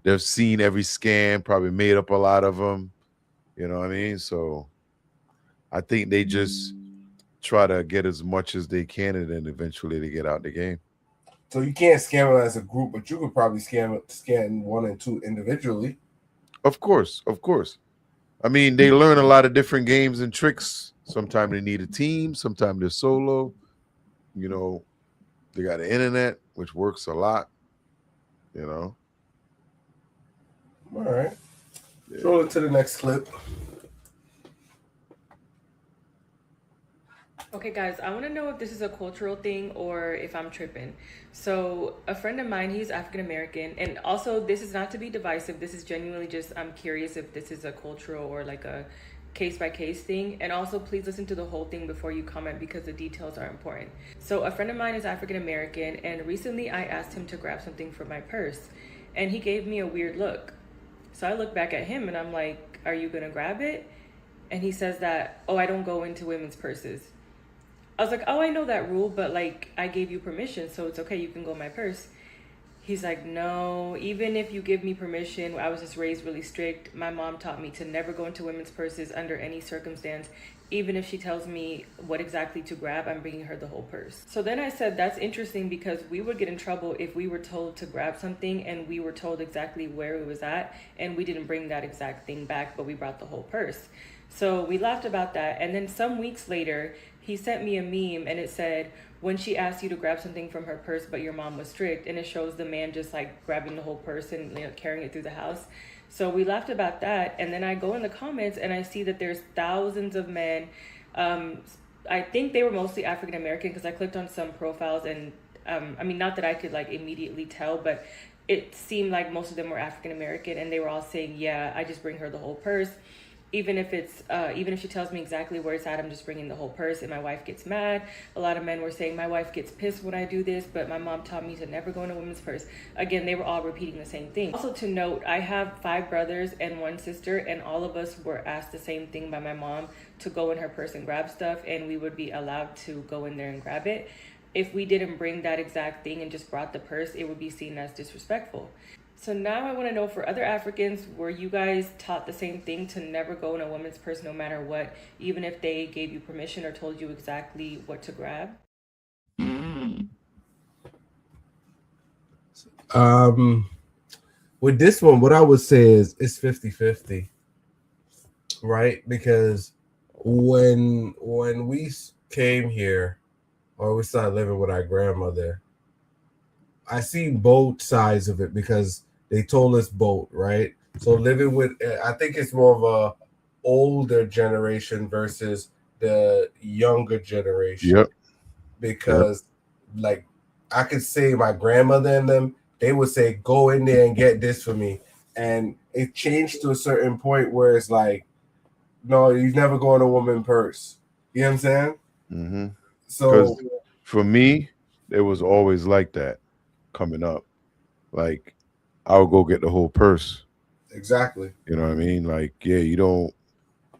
They've seen every scam, probably made up a lot of them. You know what I mean? So I think they just try to get as much as they can, and then eventually they get out the game. So you can't scam them as a group, but you could probably scan one and two individually. Of course. I mean, they learn a lot of different games and tricks. Sometimes they need a team. Sometimes they're solo. You know, they got the internet, which works a lot. You know. All right. Yeah. Roll it to the next clip. Okay, guys, I want to know if this is a cultural thing or if I'm tripping. So a friend of mine, he's African-American, and also this is not to be divisive. This is genuinely just, I'm curious if this is a cultural or like a case-by-case thing. And also please listen to the whole thing before you comment because the details are important. So a friend of mine is African-American, and recently I asked him to grab something from my purse, and he gave me a weird look. So I look back at him and I'm like, are you gonna grab it? And he says that, oh, I don't go into women's purses. I was like, oh, I know that rule, but like I gave you permission, so it's okay, you can go in my purse. He's like, no, even if you give me permission, I was just raised really strict. My mom taught me to never go into women's purses under any circumstance. Even if she tells me what exactly to grab, I'm bringing her the whole purse. So then I said, that's interesting because we would get in trouble if we were told to grab something and we were told exactly where it was at and we didn't bring that exact thing back, but we brought the whole purse. So we laughed about that. And then some weeks later, he sent me a meme and it said, when she asked you to grab something from her purse, but your mom was strict, and it shows the man just like grabbing the whole purse and carrying it through the house. So we laughed about that. And then I go in the comments and I see that there's thousands of men. I think they were mostly African-American because I clicked on some profiles and I mean, not that I could like immediately tell, but it seemed like most of them were African-American, and they were all saying, yeah, I just bring her the whole purse. Even if she tells me exactly where it's at, I'm just bringing the whole purse, and my wife gets mad. A lot of men were saying, my wife gets pissed when I do this, but my mom taught me to never go in a woman's purse. Again, they were all repeating the same thing. Also to note, I have 5 brothers and 1 sister, and all of us were asked the same thing by my mom to go in her purse and grab stuff, and we would be allowed to go in there and grab it. If we didn't bring that exact thing and just brought the purse, it would be seen as disrespectful. So now I want to know, for other Africans, were you guys taught the same thing, to never go in a woman's purse no matter what, even if they gave you permission or told you exactly what to grab? With this one, what I would say is it's 50-50, right? Because when we came here, or we started living with our grandmother, I see both sides of it because they told us both, right? So living with, I think it's more of a older generation versus the younger generation. Yep. Because like I could say my grandmother and them, they would say, go in there and get this for me. And it changed to a certain point where it's like, no, you never go in a woman's purse. You know what I'm saying? Mm-hmm. So for me, it was always like that coming up. Like I would go get the whole purse. exactly. You know what I mean? Like, yeah, you don't.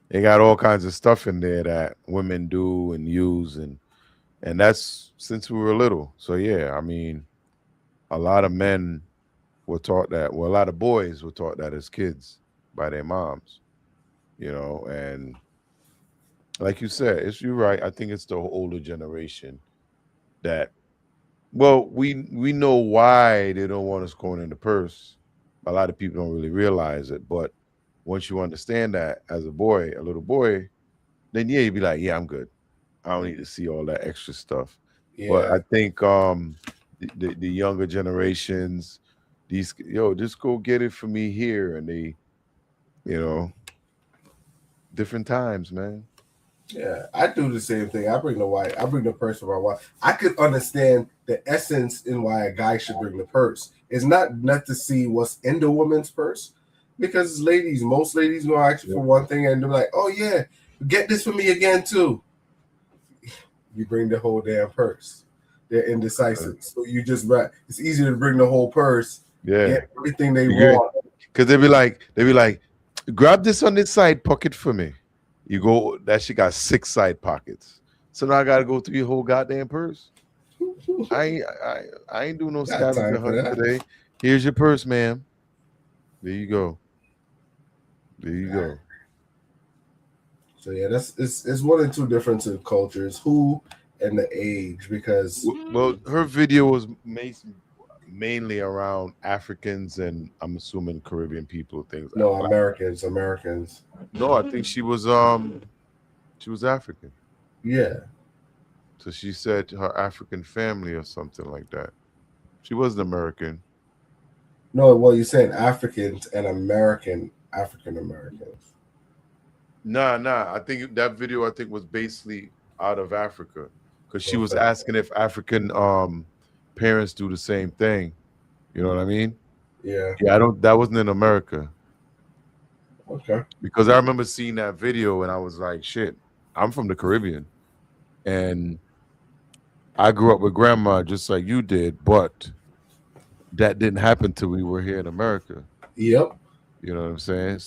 They got all kinds of stuff in there that women do and use, and that's since we were little. So yeah, I mean, a lot of men were taught that. Well, a lot of boys were taught that as kids by their moms. You know, and like you said, you're right. I think it's the older generation that. Well, we know why they don't want us going in the purse. A lot of people don't really realize it, but once you understand that as a boy, a little boy, then yeah, you'd be like, yeah, I'm good. I don't need to see all that extra stuff. But Yeah. I think the younger generations, just go get it for me here, and they, you know, different times, man. Yeah, I do the same thing. I bring the purse for my wife. I could understand the essence in why a guy should bring the purse. It's not to see what's in the woman's purse, because most ladies will ask you for one thing and they're like, oh yeah, get this for me again too. You bring the whole damn purse. They're indecisive. So it's easier to bring the whole purse, Yeah, get everything they want. because they be like, grab this on this side pocket for me. You go, that shit got 6 side pockets. So now I gotta go through your whole goddamn purse. I ain't doing no Got scavenger time for hunt that. today. Here's your purse, ma'am. There you go. There you go. So yeah, it's one and two difference in cultures, who and the age, because Well, her video was mainly around Africans and I'm assuming Caribbean people, things. no, like Americans. No, I think she was African. Yeah. So she said her African family or something like that. She wasn't American. No, well, you're saying Africans and African Americans. Nah. I think that video was basically out of Africa because she was asking if African parents do the same thing. You know what I mean? Yeah. Yeah, that wasn't in America. Okay. Because I remember seeing that video and I was like, shit, I'm from the Caribbean. And I grew up with grandma just like you did, but that didn't happen till we were here in America. Yep. You know what I'm saying?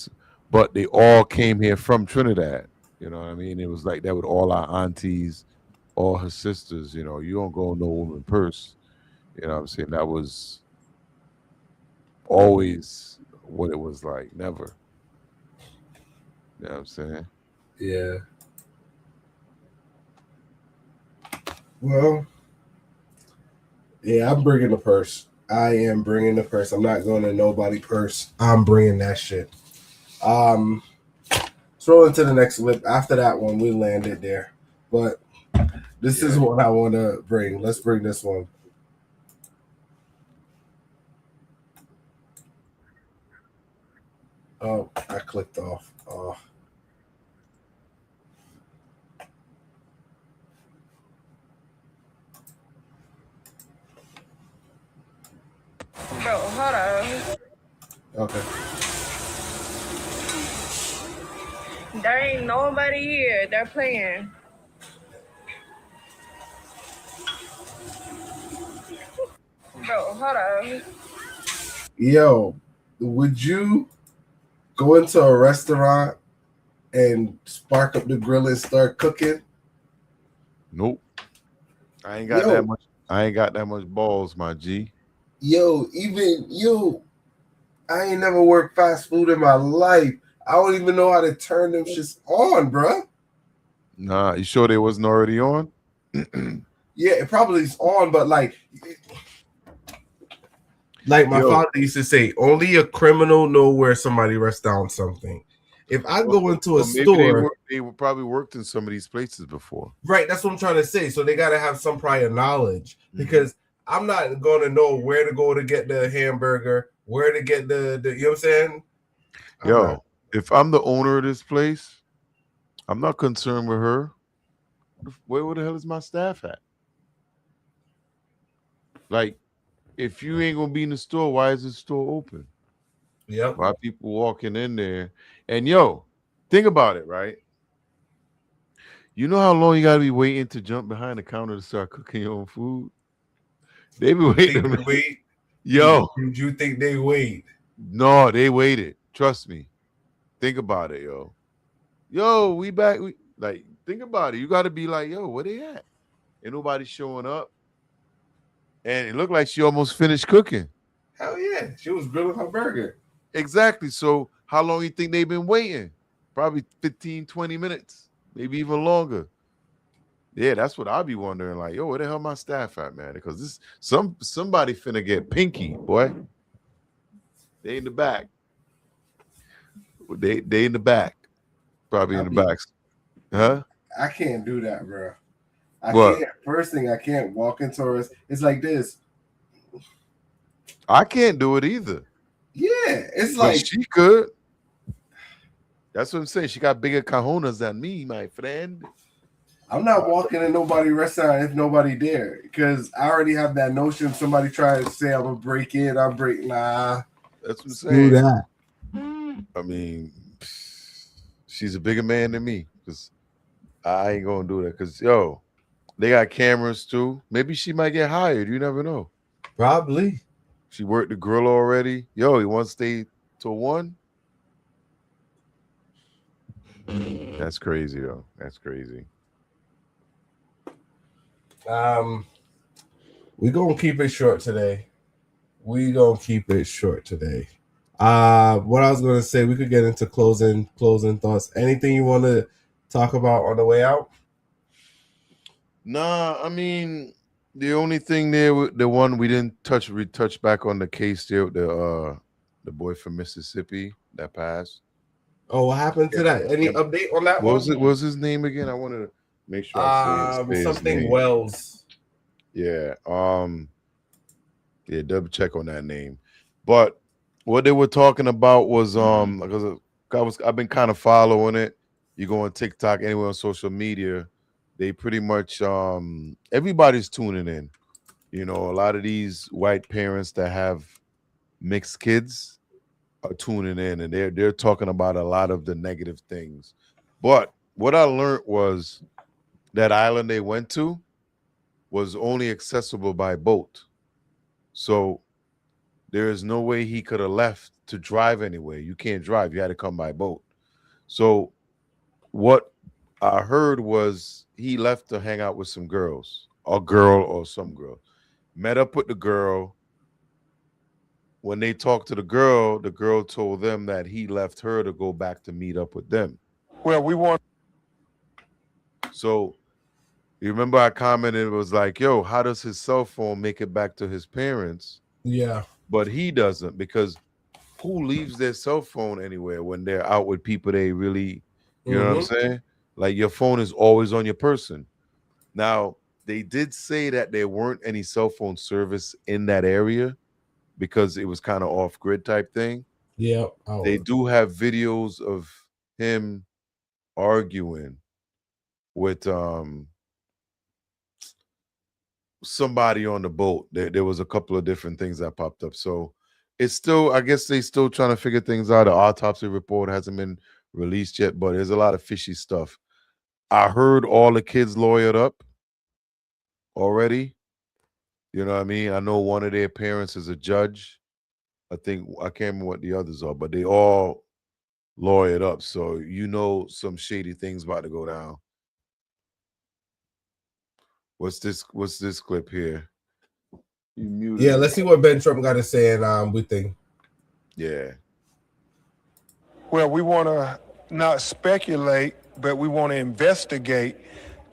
But they all came here from Trinidad. You know what I mean? It was like that with all our aunties, all her sisters. You know, you don't go in no woman purse. You know what I'm saying? That was always what it was like. Never. You know what I'm saying? Yeah. Well, yeah, I'm bringing the purse. I am bringing the purse. I'm not going to nobody purse. I'm bringing that shit. Let's roll into the next clip. After that one, we landed there. But this is what I want to bring. Let's bring this one. Oh, I clicked off. Oh. Bro, hold on. Okay. There ain't nobody here. They're playing. Bro, hold on. Yo, would you go into a restaurant and spark up the grill and start cooking? Nope. I ain't got that much. I ain't got that much balls, my G. I ain't never worked fast food in my life. I don't even know how to turn them shits on, bruh. Nah, you sure they wasn't already on? Yeah, it probably is on, but like my father used to say, only a criminal know where somebody rests down something. If I go into a store, they probably worked in some of these places before. Right, that's what I'm trying to say. So they got to have some prior knowledge, because I'm not going to know where to go to get the hamburger, where to get the you know what I'm saying? If I'm the owner of this place, I'm not concerned with her. Where the hell is my staff at? Like, if you ain't gonna be in the store, why is the store open? Yep. Why people walking in there? And think about it, right? You know how long you gotta be waiting to jump behind the counter to start cooking your own food? They be waiting. Think they wait? Yo, Did you think they wait? no, they waited. Trust me. Think about it, yo. Yo, we back. Like, think about it. You got to be like, yo, where they at? Ain't nobody showing up. And it looked like she almost finished cooking. Hell yeah. She was grilling her burger. Exactly. So how long you think they've been waiting? Probably 15, 20 minutes, maybe even longer. Yeah, that's what I'll be wondering. Like, yo, where the hell my staff at, man? Because this somebody finna get pinky, boy. They in the back. They in the back. Probably in the back. Huh? I can't do that, bro. What? First thing, I can't walk into her. It's like this. I can't do it either. Yeah, it's But like she could. That's what I'm saying. She got bigger cojones than me, my friend. I'm not walking in nobody's restaurant if nobody there because I already have that notion. Somebody try to say I'm gonna break in, I'll break. Nah, that's what I'm saying. Do that. I mean, she's a bigger man than me because I ain't gonna do that. Because yo, they got cameras too. Maybe she might get hired. You never know. Probably. She worked the grill already. Yo, you want to stay till 1? That's crazy, though. That's crazy. We gonna keep it short today. What I was gonna say, we could get into closing thoughts. Anything you want to talk about on the way out? Nah, I mean, the only thing there, the one we didn't touch back on the case there, the boy from Mississippi that passed. Oh, what happened to that? Any update on that one? What was his name again? I wanted to make sure I say his something name. Wells. Yeah. Yeah, double check on that name. But what they were talking about was because I've been kind of following it. You go on TikTok, anywhere on social media, they pretty much everybody's tuning in. You know, a lot of these white parents that have mixed kids are tuning in, and they're talking about a lot of the negative things. But what I learned was that island they went to was only accessible by boat. So there is no way he could have left to drive anywhere. You can't drive. You had to come by boat. So what I heard was he left to hang out with some girls, a girl or some girl. Met up with the girl. When they talked to the girl told them that he left her to go back to meet up with them. Well, we want. So you remember I commented, it was like, yo, how does his cell phone make it back to his parents? Yeah. But he doesn't, because who leaves their cell phone anywhere when they're out with people they really, you know what I'm saying? Like your phone is always on your person. Now, they did say that there weren't any cell phone service in that area because it was kind of off-grid type thing. Yeah. They do have videos of him arguing with somebody on the boat. There was a couple of different things that popped up. So it's still, I guess they still trying to figure things out. The autopsy report hasn't been released yet, but there's a lot of fishy stuff. I heard all the kids lawyered up already. You know what I mean? I know one of their parents is a judge. I can't remember what the others are, but they all lawyered up. So you know some shady things about to go down. What's this clip here? You muted. Yeah, let's see what Ben Trump got to say, and we think. Yeah. Well, we want to not speculate, but we want to investigate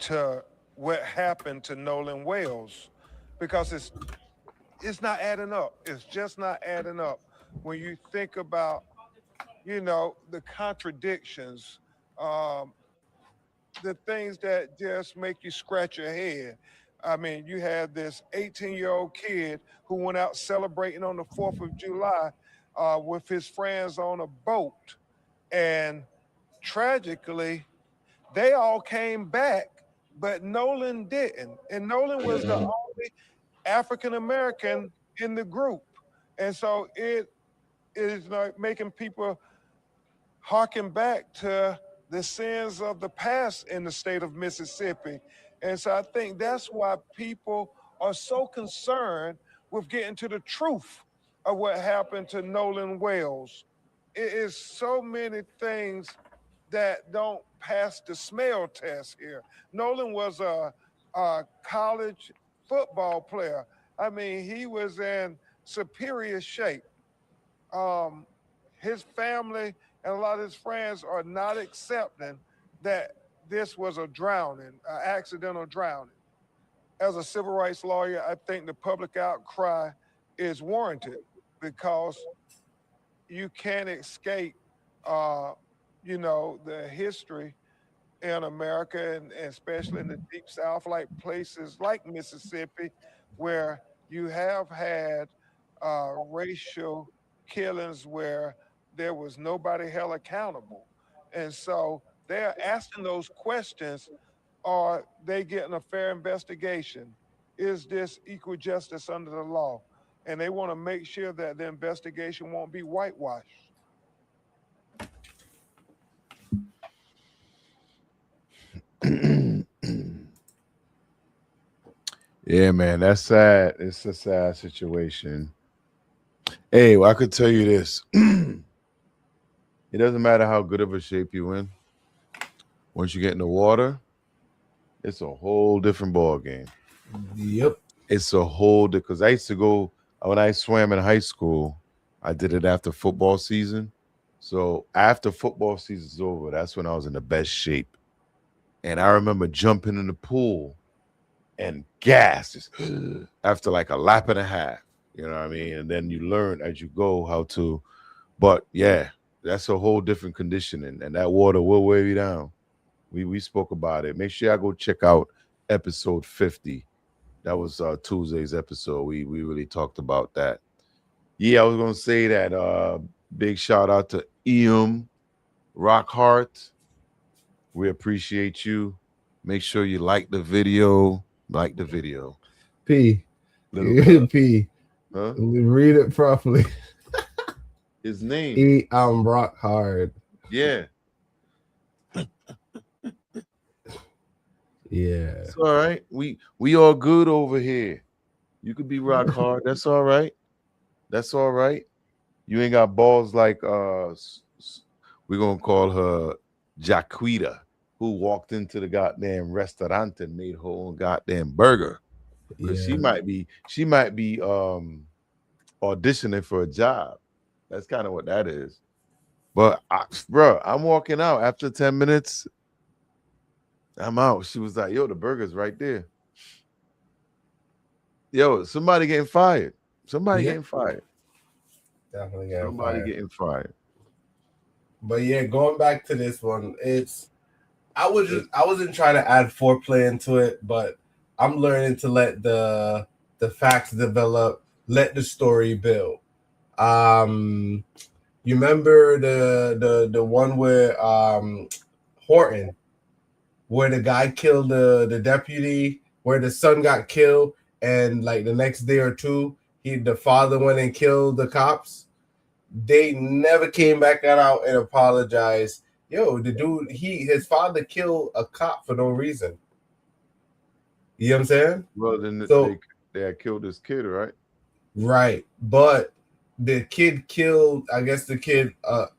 to what happened to Nolan Wells, because it's not adding up. It's just not adding up when you think about, you know, the contradictions, the things that just make you scratch your head. I mean, you had this 18-year-old kid who went out celebrating on the 4th of July with his friends on a boat. And tragically, they all came back, but Nolan didn't. And Nolan was the only African-American in the group. And so it is like making people harken back to the sins of the past in the state of Mississippi. And so I think that's why people are so concerned with getting to the truth of what happened to Nolan Wells. It is so many things that don't pass the smell test here. Nolan was a college football player. I mean, he was in superior shape. His family and a lot of his friends are not accepting that this was a drowning, an accidental drowning. As a civil rights lawyer, I think the public outcry is warranted because you can't escape, you know, the history in America and especially in the Deep South, like places like Mississippi, where you have had racial killings where there was nobody held accountable. And so they're asking those questions. Are they getting a fair investigation? Is this equal justice under the law? And they want to make sure that the investigation won't be whitewashed. Yeah, man, that's sad. It's a sad situation. Hey, well, I could tell you this. It doesn't matter how good of a shape you in. Once you get in the water, it's a whole different ball game. Yep. It's a whole because I used to go when I swam in high school. I did it after football season. So after football season's over, that's when I was in the best shape. And I remember jumping in the pool and gas just after like a lap and a half. You know what I mean? And then you learn as you go how to. But yeah, that's a whole different conditioning, and that water will wear you down. We spoke about it. Make sure y'all go check out episode 50. That was Tuesday's episode. We really talked about that. Yeah, I was gonna say that. Big shout out to Eam Rockhart. We appreciate you. Make sure you like the video. Like the video. P. P. Huh? Read it properly. His name. Rock hard. Yeah. Yeah. It's all right. We all good over here. You could be rock hard. That's all right. That's all right. You ain't got balls like we're gonna call her Jaquita, who walked into the goddamn restaurant and made her own goddamn burger. Because she might be auditioning for a job. That's kind of what that is. But bro, I'm walking out after 10 minutes. I'm out. She was like, yo, the burger's right there. Yo, somebody getting fired. Somebody getting fired. Definitely getting Somebody fired. getting fired. But yeah, going back to this one, I wasn't trying to add foreplay into it, but I'm learning to let the facts develop, let the story build. You remember the one where Horton, where the guy killed the deputy, where the son got killed, and like the next day or two, the father went and killed the cops. They never came back out and apologized. Yo, the dude, his father killed a cop for no reason. You know what I'm saying? Well, then So- they had killed this kid, right? Right, but the kid killed. I guess the kid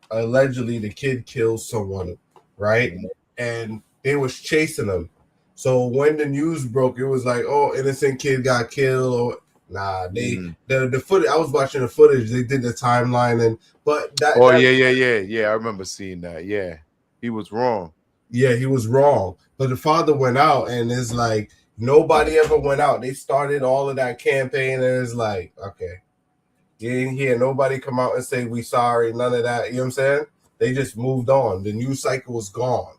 allegedly the kid killed someone, right? And they was chasing him. So when the news broke, it was like, oh, innocent kid got killed. Or nah, the footage. I was watching the footage. They did the timeline, but that. Oh that, yeah. I remember seeing that. Yeah, he was wrong. Yeah, he was wrong. But the father went out, and it's like nobody ever went out. They started all of that campaign, and it's like, okay, you didn't hear nobody come out and say we sorry, none of that. You know what I'm saying? They just moved on. The news cycle was gone.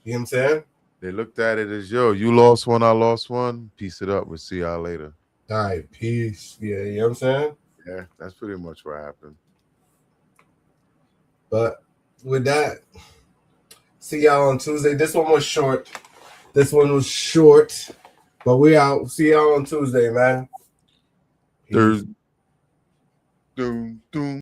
You know what I'm saying? They looked at it as, yo, you lost one, I lost one. Piece it up. We'll see y'all later. All right, peace. Yeah, you know what I'm saying? Yeah, that's pretty much what happened. But with that, see y'all on Tuesday. This one was short. But we out. See y'all on Tuesday, man. Thursday. Doom, doom.